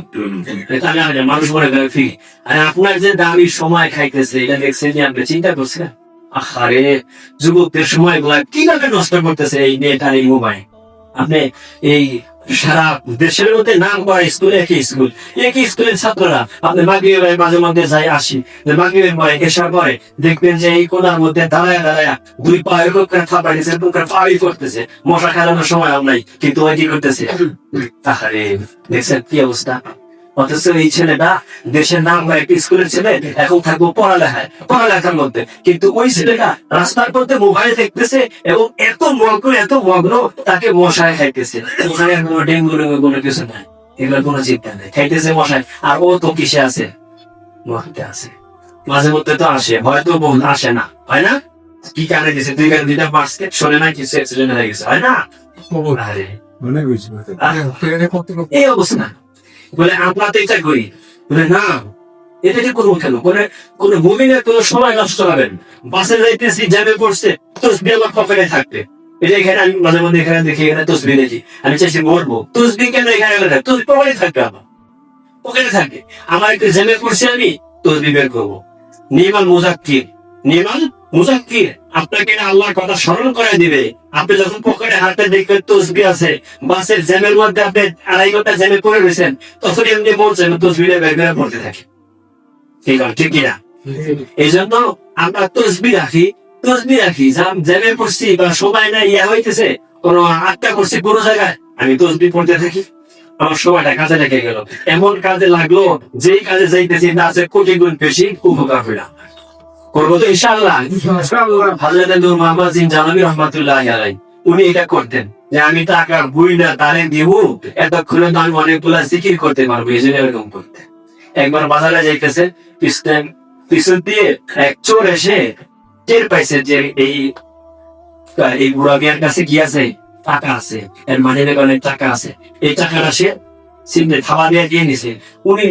তাহলে মানুষ মনে করে ফ্রি। আরে আপনার যে দামি সময় খাইতেছে, এটা দেখছেন যে আপনি চিন্তা করছেন? আরে যুবকদের সময় গুলা কিভাবে নষ্ট করতেছে এই নেট আর এই মোবাইল। আপনি এই সারা দেশের মধ্যে নাম করা স্কুল, একই স্কুলের ছাত্ররা আপনি মাগরিবের মাঝে মধ্যে যাই আসি, মাগরিবের পরে এসার পরে দেখবেন যে এই কোনার মধ্যে দাঁড়ায় দাঁড়ায় দুই পা এরকম করে থাপা দিচ্ছে, এরকম করে পাই করতেছে। মশা খেলানোর সময় নাই, কিন্তু ওই কি করতেছে? আরে দেখছেন কি অবস্থা। অথচ এই ছেলেটা দেশের নাম করা একটি স্কুলের ছেলে, এখন থাকবো পড়ালেখার মধ্যে, কিন্তু ওই ছেলেটা রাস্তার মধ্যে মোবাইল দেখতেছে এবং এত মগ্ন তাকে মশায় খাইতেছে। ওখানে কোনো ডেঙ্গু কোনো কিছু নাই, এগুলোর কোনো চিন্তা নেই, খাইতেছে মশায়। আর ও তো কিসে আছে? মরতে আছে। মাঝে মধ্যে তো আসে, হয়তো বোন আসে না, হয় না? কি কারণে দিছে? দুই কারণে দুইটা মারছে, শোনে না কিছু অ্যাক্সিডেন্ট হয়ে গেছে, হয় না? আরে এই অবস্থা বলে আমরা তো এটা করি, বলে না এটা কি করবো কেন? কোন মুমিনের কোন সময় নষ্ট হবেন। বাসে যাইতেছি, জ্যামে পড়ছে, তসবিহ আমার পকেটে থাকবে। এটা এখানে আমি মাঝে মধ্যে এখানে দেখি, এখানে তসবিহ দেখি, আমি চাইছি মরবো, তসবিহ কেন এখানে তসবিহ পকেটে থাকবে, আমার পকেটে থাকে। আমার একটু জ্যামে পড়ছে, আমি তসবিহ বের করবো। নিমান মুজাক্কির আপনাকে আল্লাহর কথা স্মরণ করে দিবে। আপনি যখন পকেটে হাতে দেখবেন তসবিহ আছে, বাসের জ্যামের মধ্যে আপনি 2.5 ঘন্টা জ্যামে পড়ে রয়েছেন, তখন এমনি বলছেন তসবিহ বের করে পড়তে থাকে। ঠিক কিনা? এই জন্য আমরা তসবিহ রাখি, জ্যামে পড়ছি বা সময় না ইয়া হইতেছে, কোন আটকা করছি কোনো জায়গায়, আমি তসবিহ পড়তে থাকি, আমার সময়টা কাজে লেগে গেল। এমন কাজে লাগলো, যেই কাজে যাইতেছি না আছে কোটি গুণ বেশি উপকার হইলাম। করবো তো ইনশাআল্লাহ। হযরত নূর মুহাম্মদ জিন জানাবি রহমাতুল্লাহি আলাইহি, উনি এটা করতেন যে আমি টাকার বই না তারে দিব, এতক্ষণে তো আমি অনেকগুলা জিকির করতে পারবো, এই জন্য এরকম করতে। একবার বাজারে যাইতেছে, পিছন দিয়ে এক চোর এসে টের পাইছে যে এই বুড়া মিয়ার কাছে কি আছে, টাকা আছে, এর মানিব্যাগ অনেক টাকা আছে। এই টাকাটা সে সিমনে থাবা দিয়ে নিছে। উনি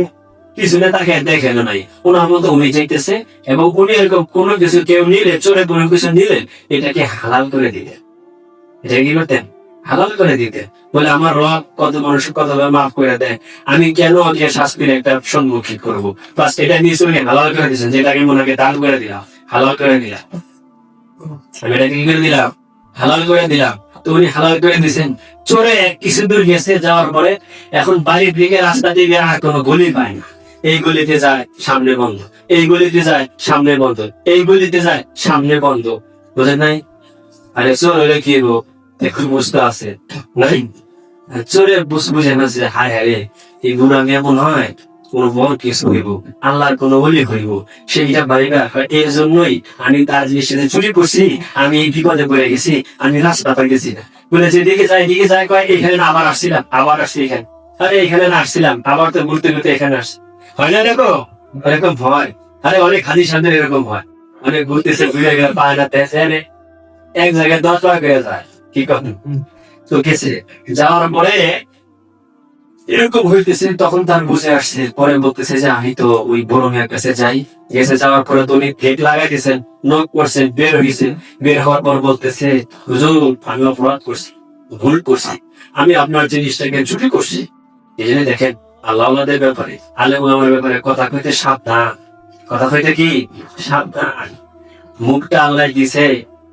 পিছনে তাকে দেখেন নাই, ওনার মতো উনি যাইতেছে এবং উনি এরকম কোনো কিছু কেউ নিলে, চোরে কোনো কিছু নিলে এটাকে হালাল করে দিলেন। এটা কি করতেন? হালাল করে দিতে। বলে আমার রব কত মানুষ কতভাবে মাফ করে দেয়, আমি কেন ওকে শাস্তির একটা সম্মুখীন করবো? বাস এটা নিয়ে উনি হালাল করে দিয়েছেন, যেটাকে ওনাকে দান করে দিলাম, হালাল করে দিলাম। আমি এটাকে কি করে দিলাম? হালাল করে দিলাম। তো উনি হালাল করে দিয়েছেন। চোরে কিছু দূর গেছে, যাওয়ার পরে এখন বাড়ির দিকে রাস্তা দিকে আর কোনো গলি পায় না। এই গলিতে যায়, সামনে বন্ধ, এই গলিতে যায়, সামনে বন্ধ, এই গলিতে যায়, সামনে বন্ধ। বুঝেন নাই? আরে চোর হলে কি হবো, এখন বুঝতে আছে নাই? চোরে বুঝে না যে হায় হায় এই গুণ আমি এমন হয় কোন বড় কিছু হইব, আল্লাহর কোন বলি হইব, সেইটা ভাইবা। এর জন্যই আমি তার জিনিসটা চুরি করছি, আমি এই বিপদে পড়ে গেছি, আমি রাস্তা পাই গেছি না বলে যেদিকে যায় কয় এখানে না আবার আসছি এখানে, আরে এখানে না আসছিলাম, আবার তো ঘুরতে এখানে আসছি। হয় না? দেখো এরকম ভয়। আরে অনেক খালি সামনে এরকম ভয়, অনেক ঘুরতেছে, ঘুরে গেলে পায় না, এক জায়গায় 10 টাকা করে যায়। কি কথা তো গেছে, যাওয়ার পরে এরকম হইতেছে, তখন তার বুঝে আসছে, পরে বলতেছে যে আমি তো ওই বড় মেয়ের কাছে যাই। গেছে, যাওয়ার পরে তো উনি গেট লাগাই দিয়েছেন, নক করছেন, বের হয়েছে। বের হওয়ার পর বলতেছে হুজুর আমি অপরাধ করছি, ভুল করছি, আমি আপনার জিনিসটাকে চুরি করছি। এই জন্য দেখেন আল্লাহ আল্লাহদের ব্যাপারে, আলেম ওলামার ব্যাপারে কথা কইতে সাবধান, কথা কইতে কি সাবধান। মুখটা আল্লাহ দিছে,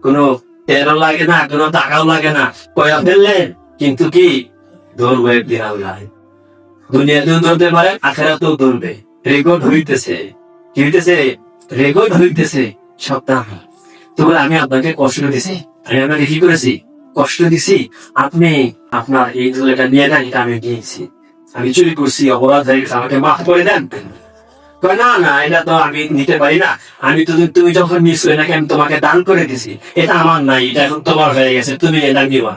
কোনো তেরো লাগে না, কোনো টাকাও লাগে না, কয়া ফেললেন, কিন্তু কি ধরবো একদিন আল্লাহ। দুনিয়াতেও ধরতে পারে, আখেরাতেও ধরবে। রেকর্ড হইতেছে, কি হইতেছে? রেকর্ড হইতেছে। সাবধান। তো বলে আমি আপনাকে কষ্ট দিছি, আমি আপনাকে কি করেছি? কষ্ট দিছি। আপনি আপনার এই এটা নিয়ে নেন, এটা আমি দিয়েছি, আমি চুরি করছি, অপরাধ হয়ে গেছে, আমাকে মাফ করে দেন। না না, এটা তো আমি নিতে পারি না, আমি তো তুমি যখন নিচ্ছ এটাকে আমি তোমাকে দান করে দিছি, এটা আমার নাই, এটা এখন তোমার হয়ে গেছে, তুমি এটা নিবা।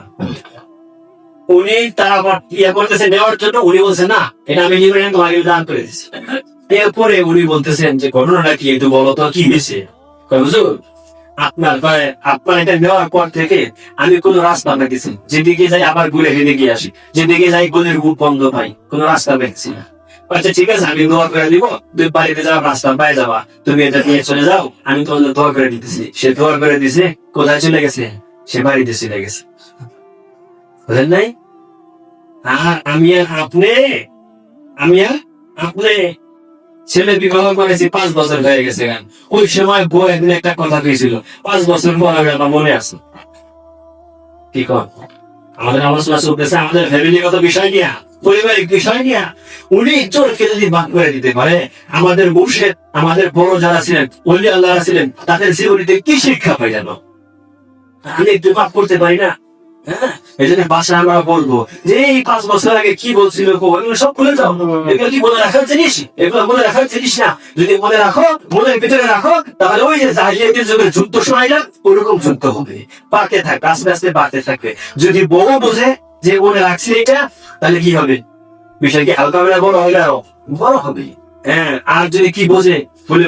উনি তারা ইয়ে করতেছে নেওয়ার জন্য, উনি বলছে না এটা আমি নিবেন, তোমাকে দান করে দিছি। এরপরে উনি বলতেছেন যে ঘটনাটা কি একটু বলো তো, কি হয়েছে? হুজুর, আপনার এটা নেওয়ার পর থেকে আমি কোন রাস্তা পেতেছি, যেদিকে যাই আবার ঘুরে ফিরে আসি, যেদিকে যাই গলির মুখ বন্ধ পাই, কোন রাস্তা পেয়েছি না। আচ্ছা ঠিক আছে, আমি দোয়া করে দিব, তুমি বাড়িতে যাওয়ার রাস্তা পাই যাবা, তুমি এটা নিয়ে চলে যাও, আমি তোমাদের দোয়া করে দিতেছি। সে দোয়া করে দিছে, কোথায় চলে গেছে? সে বাড়িতে চলে গেছে। বুঝলেন নাই? আর আমি আর আপনি ছেলে বিবাহ করেছি 5 বছর হয়ে গেছে। গান ওই সময় বউ একদিন একটা কথা কইছিল, 5 বছর পর আমার মনে আছে। কি কর, আমাদের আলোচনা চলতেছে আমাদের ফ্যামিলিগত বিষয় নিয়ে, পারিবারিক বিষয় নিয়ে। উনি চোরকে যদি বাদ করে দিতে পারে, আমাদের মুর্শিদ, আমাদের বড় যারা ছিলেন, ওলি আল্লাহ ছিলেন, তাদের জীবনীতে কি শিক্ষা পাই জানো? আমি একটু পাপ করতে পারি না? হ্যাঁ, এই জন্য বাসায় আমরা বলবো যে এই 5 বছর আগে কি বলছিল, এগুলো সব ভুলে যাও। এগুলো কি মনে রাখার জিনিস? এগুলো মনে রাখার জিনিস না। যদি মনে রাখো, মনের ভিতরে রাখো, তাহলে ওই যে জাহিলিয়াতের যুগে যুদ্ধ শোনাইলাম, ওরকম যুদ্ধ হবে, বাড়তে থাকবে, আস্তে আস্তে বাড়তে থাকবে। যদি বউ বোঝে যে মনে রাখছে এটা, তাহলে কি হবে? বিষয় কি হালকা হবে না, বড় হবে? আরো বড় হবে। হ্যাঁ, আর যদি কি বোঝে,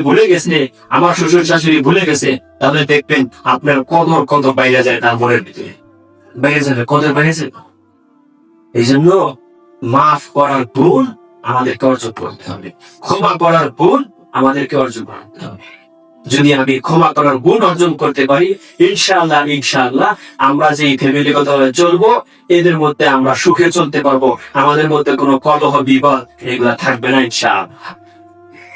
ভুলে গেছে, আমার শ্বশুর শাশুড়ি ভুলে গেছে, তাহলে দেখবেন আপনার কত বাইরে যায় তার মনের ভিতরে, বাইরে যাবে, কদর বাইরে যাবে। এই জন্য মাফ করার গুণ আমাদেরকে অর্জন করতে হবে, ক্ষমা করার গুণ আমাদেরকে অর্জন করতে হবে। যদি আমি ক্ষমা করার গুণ অর্জন করতে পারি, ইনশাআল্লাহ আমরা যে ফ্যামিলিগতভাবে চলবো, এদের মধ্যে আমরা সুখে চলতে পারবো, আমাদের মধ্যে কোনো কলহ বিবাদ এগুলা থাকবে না ইনশাআল্লাহ।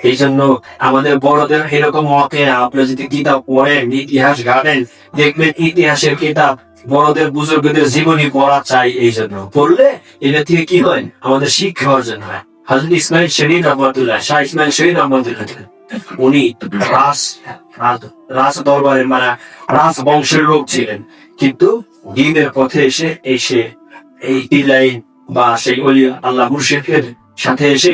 এই জন্য আমাদের বড়দের এরকম মতে, আপনি যদি কিতাব পড়েন, ইতিহাস ঘাটেন, দেখবেন ইতিহাসের কিতাব বড়দের বুজুর্গদের জীবনী পড়া চাই। এই জন্য পড়লে এটা থেকে কি হয়, আমাদের শিক্ষা অর্জন হয়। হযরত ইসমাইল শরীফ রহমাতুল্লাহ, শাহ ইসমাইল শরীফ রহমাতুল্লাহ, উনি রাজ দরবারের রাজ বংশের লোক ছিলেন, কিন্তু দ্বীনের পথে এসে এই পিলাই বা সেই ওলি আল্লাহ মুর্শিদের সাথে এসে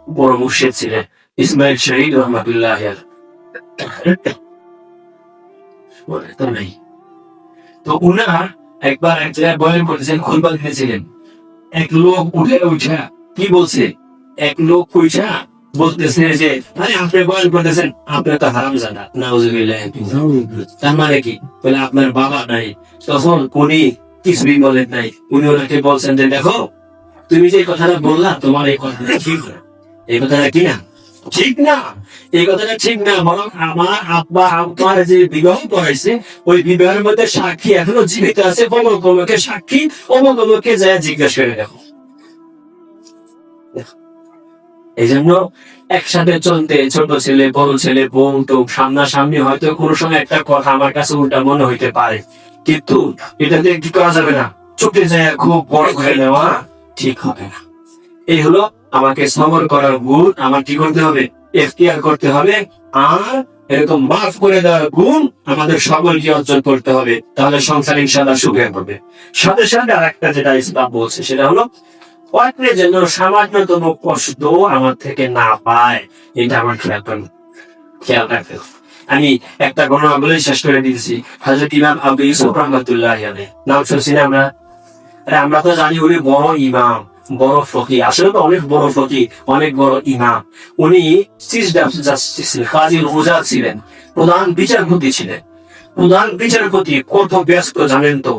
বড় মুর্শিদ ছিলেন ইসমাইল শহীদ রহমাতুল্লাহ। তো উনার একবার এক জায়গায় বয়ান করতেছেন, খুতবা দিতেছিলেন, এক লোক উঠে কি বলছে, এক লোক উঠা বলতেছে যে আপনি বয়ান করতেছেন, আপনি তো হারামজাদা, নাউজুবিল্লাহ। তার মানে কি? বলে আপনার বাবা নাই। তখন উনি কিছুই বলেন নাই, উনি ওনাকে বলছেন যে দেখো, তুমি যে কথাটা বললা, তোমার এই কথাটা ঠিক না, এই কথাটা কি না ঠিক না, এই কথাটা ঠিক না। বরং আমার আব্বা আপনার যে বিবাহ করাইছে, ওই বিবাহের মধ্যে সাক্ষী এখনো জীবিত আছে, অমুক সাক্ষী, অমুককে যায় জিজ্ঞাসা করে দেখো। এই জন্য একসাথে চলতে, ছোট ছেলে, বড় ছেলে, বোন তো সামনাসামনি হয়তো কোনো সময় একটা কথা আমার কাছে উল্টা মনে হইতে পারে, কিন্তু এটাতে কি করা যাবে না, চোখে যায় খুব বড় হয়ে নেওয়া ঠিক হবে না। এই হলো আমাকে সবর করার গুণ, আমার কি করতে হবে, এখতিয়ার করতে হবে। আর এরকম মাফ করে দেওয়ার গুণ আমাদের সকলকে অর্জন করতে হবে, তাহলে সংসার ইনশাআল্লাহ সুখে হবে। সাথে সাথে আর একটা যেটা ইসলাম বলছে, সেটা হলো অন্যের জন্য সামান্যতম কষ্ট আমার থেকে না পায়, এটা আমার খেয়াল রাখতে হবে। আমি একটা ঘটনা বলে শেষ করে দিয়েছি। হযরত ইমাম আবু ইউসুফ রাহমাতুল্লাহ আলাইহি, নাম শুনছি না আমরা? আমরা তো জানি উনি বড় ইমাম, বড় ফকি, আসলে তো অনেক বড় ফকি, অনেক বড় ইমাম। উনি চিফ জাস্টিস ছিলেন, কাজী হুজাত ছিলেন, প্রধান বিচারপতি ছিলেন। প্রধান বিচারপতি কত ব্যস্ত জানেন তো?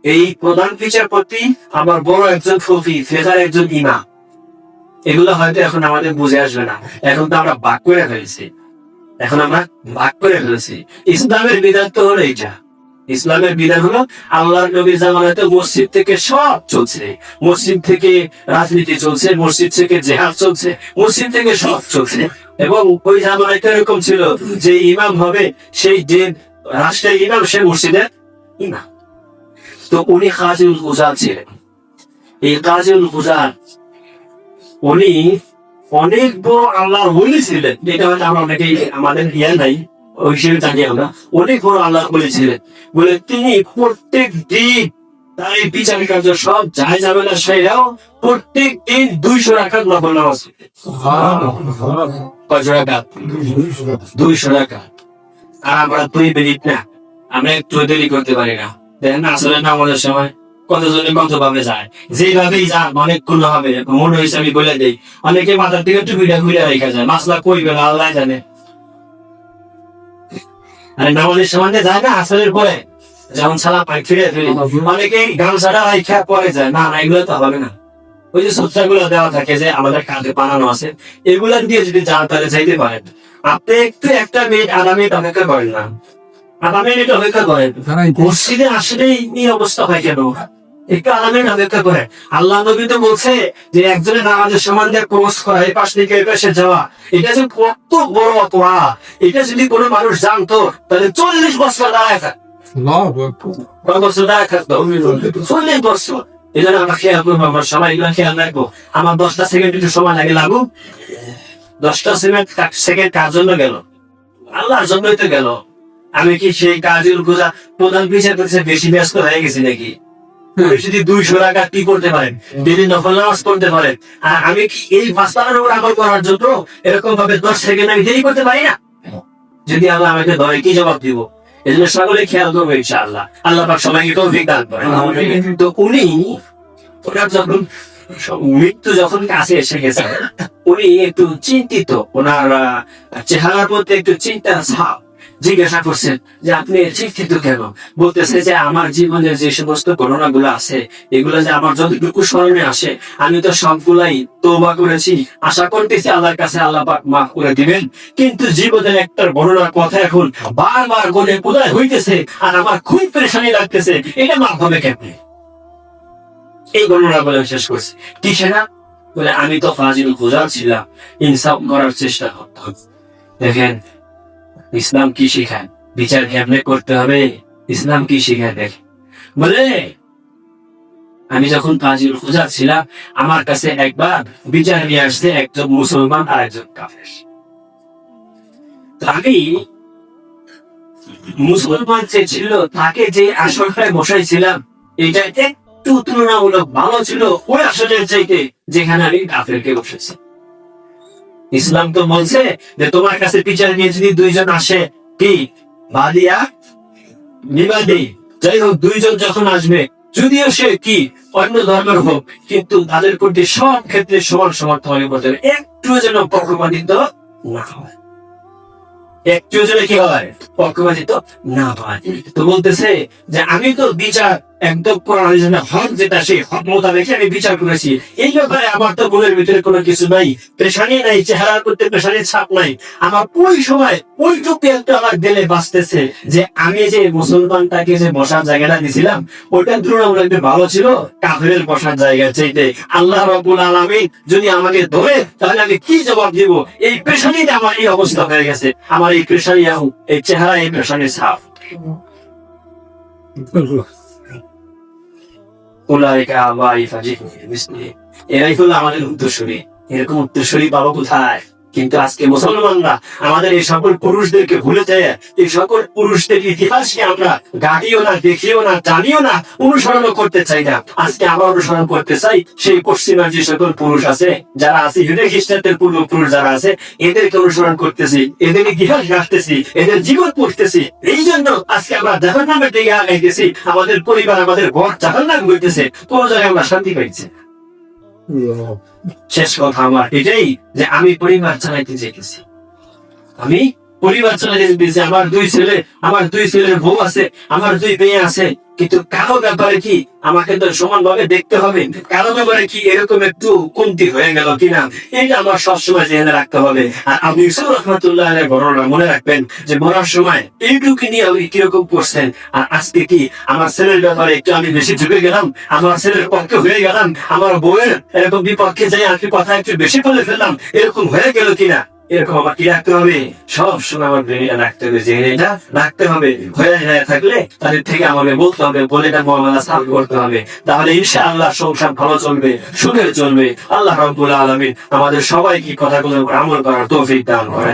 এই প্রধান বিচারপতি আমার বড় একজন ফকি, ফেকার একজন ইমাম। এগুলো হয়তো এখন আমাদের বুঝে আসবে না, এখন তো আমরা ভাগ করে ফেলেছি, ইসলামের বিধান তো হলো এইটা। ইসলামের বিধান হলো আল্লাহর নবীর জামানাতে মসজিদ থেকে সব চলছে, মসজিদ থেকে রাজনীতি চলছে, মসজিদ থেকে জেহাদ চলছে, মসজিদ থেকে সব চলছে। এবং ওই জামানায় এরকম ছিল যে ইমাম হবে, সেই যে রাষ্ট্রের ইমাম, সে মসজিদের ইমাম। তো উনি কাজীউল গুজার ছিলেন। এই কাজীউল গুজার উনি অনেক বড় আল্লাহর ওলি ছিলেন, যেটা হয়তো আমরা অনেকেই আমাদের জ্ঞান নাই, ওই হিসেবে জানি আমরা। অনেক বড় আল্লাহর ওলি ছিলেন বলে তিনি প্রত্যেক দিন তার এই বিচার কার্য সব যায় যাবে না, সেরাও প্রত্যেক দিন 200 রাকাত নফল নামাজ। কয়শো রাকাত? 200 রাকাত। আর আমরা 2 মিনিট না, আমরা একটু দেরি করতে পারি না। দেখেন আসলে নামাজের সময় কতজনে কত ভাবে যায়, যেভাবেই যান অনেক গুণ হবে। মনে হয়েছে আমি বলে দেই, অনেকে মাথার দিকে টুপিটা ঘুরে রেখে যায়, মাসলা কই গেল আল্লাহ জানে। আরে নামাজের সময় যায় না আসরের পরে, যেমন সালাম পাই ফিরে ফিরে অনেকে গামছাটা রাইখা পরে যায়, না না এগুলো তো হবে না। ওই যে সূত্রা গুলো দেওয়া থাকে যে আমাদের কাঁধে বানানো আছে, এগুলা দিয়ে যদি যান তাহলে যাইতে পারেন। আপনি একটু একটা মিনিট আধা মিনিট অপেক্ষা করেন না, আধা মিনিট অপেক্ষা করেন। মসজিদে আসলেই এই অবস্থা হয় কেন? একটু আধা মিনিট অপেক্ষা করে। আল্লাহ নবী তো বলছে যে একজনের নামাজের সমান দিয়ে ক্রস করা, এই পাশ থেকে এই পাশে যাওয়া, এটা যে কত বড় অপরাধ, এটা যদি কোনো মানুষ জানতো তাহলে 40 বছর দাঁড়ায় থাক। কয় বছর দাঁড়ায় থাকতো? 40 বছর। এই জন্য আমরা খেয়াল করবো, আমরা সবাই এগুলো খেয়াল রাখবো। আমার 10টা সেকেন্ড একটু সময় লাগে লাগুক, 10টা সেকেন্ড কার জন্য গেল? আল্লাহর জন্যই তো গেল। আমি কি সেই কাজের খোঁজা প্রধান বিচারপতি বেশি ব্যস্ত হয়ে গেছি নাকি? যদি 200 টাকা কি করতে পারেন, ডেলি নফল নামাজ পড়তে পারেন, আর আমি কি এই মাসলার উপর আমল করার জন্য এরকম ভাবে 10 সেকেন্ড আমি দেরি করতে পারি না? যদি আল্লাহ আমাকে ধরে কি জবাব দিব? এই জন্য সকলে খেয়াল করবো ইনশাআল্লাহ। আল্লাহ পাক সবাইকে তৌফিক দান করেন। তো উনি ওনার যখন মৃত্যু যখন কাছে এসে গেছে, উনি একটু চিন্তিত, ওনার চেহারার মধ্যে একটু চিন্তা ছাপ। জিজ্ঞাসা করছেন যে আপনি চিন্তিত কেন? বলতেছে যে আমার জীবনের যে সমস্ত ঘটনাগুলো আছে, এগুলো যে আমার যতটুকু স্মরণে আসে আমি তো সবগুলাই তওবা করেছি, আশা করতেছি আল্লাহর কাছে আল্লাহ পাক মাফ করে দিবেন। কিন্তু জীবনের একটা ঘটনার কথা এখন বারবার গলে কোথায় হইতেছে আর আমার খুব পেরেশানি লাগতেছে, এটা মাফ হবে কেমনে? এই ঘটনা বলে শেষ করছি। কিসে না বলে আমি তো ফাজিল গুজার ছিলাম, ইনসাফ করার চেষ্টা করতাম। দেখেন ইসলাম কি শিখায়, বিচার কেমনে করতে হবে, ইসলাম কি শিখায় দেখেন। বলে আমি যখন ফাজিল গুজার ছিলাম, আমার কাছে একবার বিচার নিয়ে আসছে একজন মুসলমান আর একজন কাফের। তো আমি মুসলমান যে ছিল তাকে যে আসনটায় বসাইছিলাম, এটা একটু তুলনামূলক ভালো ছিল ওই আসনের চাইতে যেখানে আমি কাফেরকে বসেছি। ইসলাম তো বলছে যে তোমার কাছে বিচার নিয়ে যদি 2 জন আসে, কি বাদিয়া বিবাদী, যাই হোক 2 জন যখন আসবে, যদিও সে কি অন্য ধর্মের হোক, কিন্তু তাদের প্রতি সব ক্ষেত্রে সমান সমান তোমাকে বলতে হবে, একটু যেন পক্ষপাতিত্ব না হয়, একটু যেন কি হয় পক্ষপাতিত্ব না হয়। তো বলতেছে যে আমি তো বিচার একদম হক যেটা সেই হক মোতাবেক আমি বিচার করেছি। এই ব্যাপারে আমার তো মনের ভিতরে কোনো কিছু নাই, পেশানি নাই, চেহারার প্রতি পেশানির ছাপ নাই। আমার ওই সময় ওইটুকু একটু আমার দিলে বাঁচতেছে যে আমি যে মুসলমানটাকে যে বসার জায়গাটা দিছিলাম, ওইটা তুলনামূলক একটু ভালো ছিল কাফেরের বসার জায়গা চাইতে। আল্লাহ রাব্বুল আলামিন যদি আমাকে ধরে তাহলে আমি কি জবাব দিব? এই পেশানিতে আমার এই অবস্থা হয়ে গেছে, আমার এই পেশানি, এই চেহারা, এই পেশানির ছাপ। এরাই হলো আমাদের উত্তরসূরি। এরকম উত্তরসূরি পাবো কোথায়? কিন্তু আজকে মুসলমানরা আমাদের এই সকল পুরুষদেরকে ভুলে যায়, এই সকল পুরুষদের ইতিহাসকে আমরা গাড়িও না, দেখিও না, জানিও না, অনুসরণও করতে চাই না। আজকে আমরা অনুসরণ করতে চাই সেই পশ্চিমের যে সকল পুরুষ আছে, যারা আছে হিন্দু খ্রিস্টানদের পূর্বপুরুষ যারা আছে, এদেরকে অনুসরণ করতেছি, এদের ইতিহাস ঘাটতেছি, এদের জীবন পড়তেছি। এই জন্য আজকে আমরা জাহান্নামের দিকে আগাইতেছি, আমাদের পরিবার, আমাদের ঘর জাহান্নাম হইতেছে, কোন জায়গায় আমরা শান্তি পাইছি। শেষ কথা আমার এটাই যে আমি পরিবার চালাইতে চেয়েছি, আমি পরিবার চালাইতে চেয়েছি। আমার 2 ছেলে, আমার 2 ছেলের বউ আছে, আমার 2 মেয়ে আছে, কিন্তু কারো ব্যাপারে কি আমাকে তো সমানভাবে দেখতে হবে। কারো ব্যাপারে কি এরকম একটু কমতি হয়ে গেল কিনা, এটা আমার সবসময় জেনে রাখতে হবে। আর আপনি ইউসুফ রহমাতুল্লাহ এর ঘটনা মনে রাখবেন যে মরার সময় এইটুকু নিয়ে উনি কিরকম করছেন। আর আজকে কি আমার ছেলের ব্যাপারে একটু আমি বেশি ঝুঁকে গেলাম, আমার ছেলের পক্ষে হয়ে গেলাম, আমার বউয়ের এরকম বিপক্ষে যাই আর কি কথা একটু বেশি বলে ফেললাম, এরকম হয়ে গেল কিনা, এরকম আমার কি রাখতে হবে? সব সময় আমার ব্রেনে রাখতে হবে, যে এটা রাখতে হবে। হয়ে থাকলে তাদের থেকে আমাকে বলতে হবে, বলে এটা মুআমালা সাফ করতে হবে। তাহলে ইনশাআল্লাহ সংসার ভালো চলবে, সুখে চলবে। আল্লাহ রাব্বুল আলামিন আমাদের সবাইকে কথাগুলোর উপর আমল করার তৌফিক দান করে।